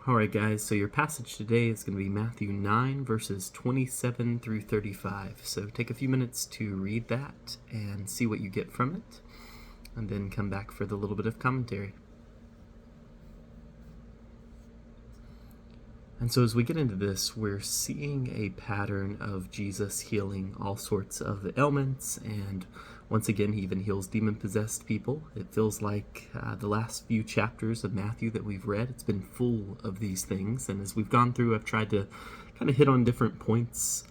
Alright guys, so your passage today is going to be Matthew 9 verses 27 through 35. So take a few minutes to read that and see what you get from it, and then come back for the little bit of commentary. And so as we get into this, we're seeing a pattern of Jesus healing all sorts of ailments, and once again, he even heals demon-possessed people. It feels like the last few chapters of Matthew that we've read, it's been full of these things. And as we've gone through, I've tried to kind of hit on different points,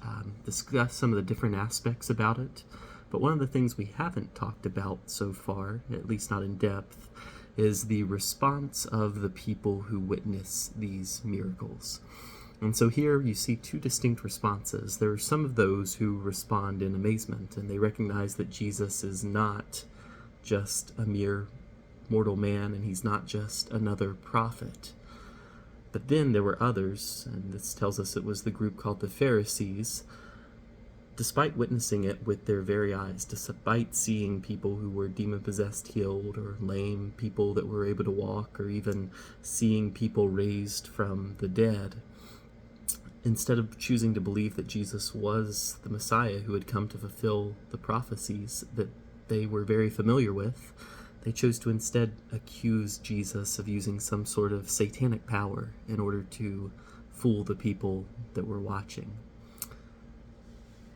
discuss some of the different aspects about it. But one of the things we haven't talked about so far, at least not in depth, is the response of the people who witness these miracles. And so here you see two distinct responses. There are some of those who respond in amazement, and they recognize that Jesus is not just a mere mortal man, and he's not just another prophet. But then there were others, and this tells us it was the group called the Pharisees. Despite witnessing it with their very eyes, despite seeing people who were demon-possessed healed, or lame people that were able to walk, or even seeing people raised from the dead, instead of choosing to believe that Jesus was the Messiah who had come to fulfill the prophecies that they were very familiar with, they chose to instead accuse Jesus of using some sort of satanic power in order to fool the people that were watching.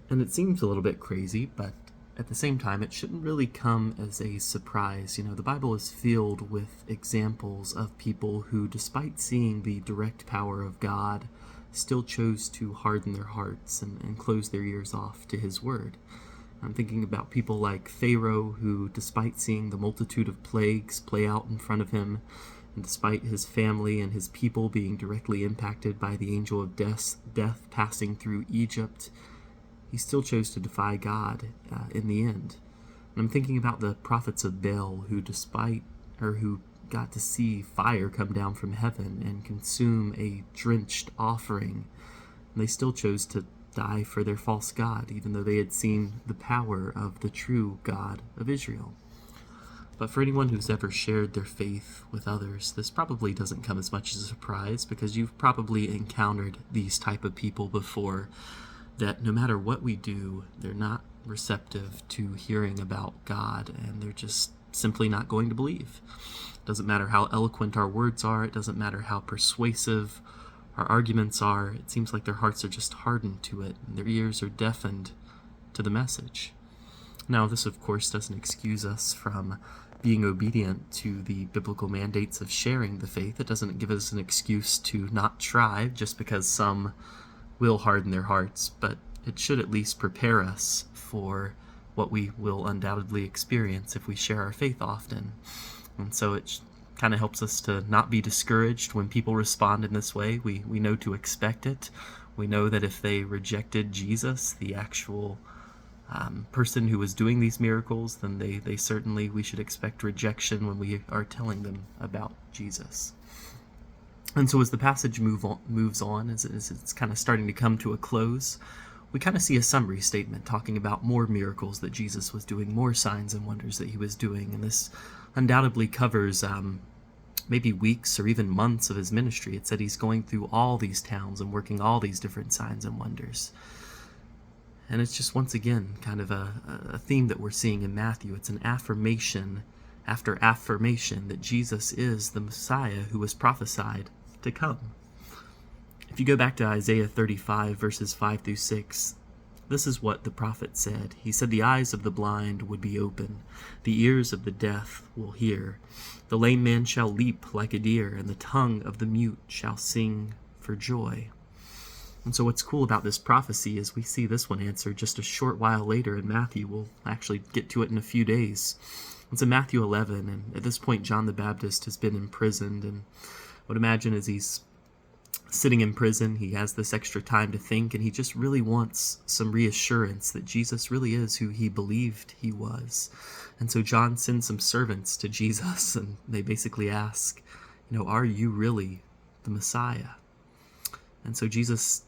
And it seems a little bit crazy, but at the same time, it shouldn't really come as a surprise. You know, the Bible is filled with examples of people who, despite seeing the direct power of God, still chose to harden their hearts and close their ears off to his word. I'm thinking about people like Pharaoh, who, despite seeing the multitude of plagues play out in front of him, and despite his family and his people being directly impacted by the angel of death passing through Egypt, he still chose to defy God in the end. And I'm thinking about the prophets of Baal, who got to see fire come down from heaven and consume a drenched offering. And they still chose to die for their false god, even though they had seen the power of the true God of Israel. But for anyone who's ever shared their faith with others, this probably doesn't come as much as a surprise, because you've probably encountered these type of people before, that no matter what we do, they're not receptive to hearing about God, and they're just simply not going to believe. It doesn't matter how eloquent our words are, it doesn't matter how persuasive our arguments are, it seems like their hearts are just hardened to it, and their ears are deafened to the message. Now, this of course doesn't excuse us from being obedient to the biblical mandates of sharing the faith. It doesn't give us an excuse to not try just because some will harden their hearts, but it should at least prepare us for what we will undoubtedly experience if we share our faith often. And so it kind of helps us to not be discouraged when people respond in this way. We know to expect it. We know that if they rejected Jesus, the actual person who was doing these miracles, then we should expect rejection when we are telling them about Jesus. And so as the passage moves on, as it's kind of starting to come to a close, we kind of see a summary statement talking about more miracles that Jesus was doing, more signs and wonders that he was doing. And this undoubtedly covers maybe weeks or even months of his ministry. It said he's going through all these towns and working all these different signs and wonders. And it's just, once again, kind of a theme that we're seeing in Matthew. It's an affirmation after affirmation that Jesus is the Messiah who was prophesied to come. If you go back to Isaiah 35 verses 5 through 6, this is what the prophet said. He said, "The eyes of the blind would be open, the ears of the deaf will hear. The lame man shall leap like a deer, and the tongue of the mute shall sing for joy." And so what's cool about this prophecy is we see this one answered just a short while later in Matthew. We'll actually get to it in a few days. It's in Matthew 11, and at this point John the Baptist has been imprisoned, and I would imagine as he's sitting in prison, he has this extra time to think, and he just really wants some reassurance that Jesus really is who he believed he was. And so John sends some servants to Jesus, and they basically ask, are you really the Messiah? And so Jesus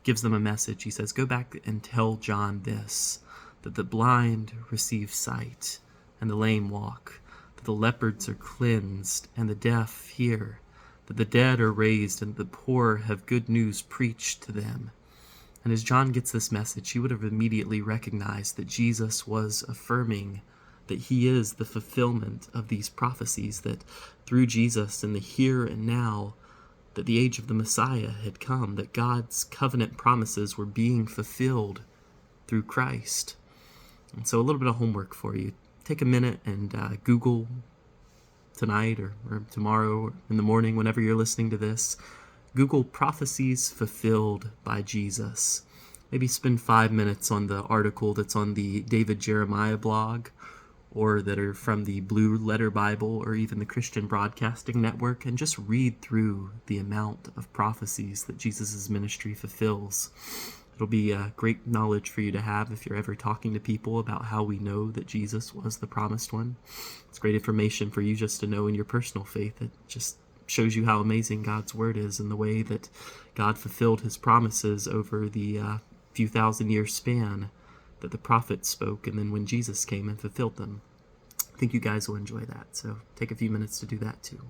gives them a message. He says, "Go back and tell John this, that the blind receive sight, and the lame walk, that the leopards are cleansed, and the deaf hear, that the dead are raised and the poor have good news preached to them. And as John gets this message, he would have immediately recognized that Jesus was affirming that he is the fulfillment of these prophecies, that through Jesus in the here and now, that the age of the Messiah had come, that God's covenant promises were being fulfilled through Christ. And so a little bit of homework for you. Take a minute and Google tonight or tomorrow or in the morning, whenever you're listening to this, Google prophecies fulfilled by Jesus. Maybe spend 5 minutes on the article that's on the David Jeremiah blog, or that are from the Blue Letter Bible, or even the Christian Broadcasting Network, and just read through the amount of prophecies that Jesus' ministry fulfills. It'll be great knowledge for you to have if you're ever talking to people about how we know that Jesus was the promised one. It's great information for you just to know in your personal faith. It just shows you how amazing God's word is and the way that God fulfilled his promises over the few thousand-year span that the prophets spoke, and then when Jesus came and fulfilled them. I think you guys will enjoy that, so take a few minutes to do that too.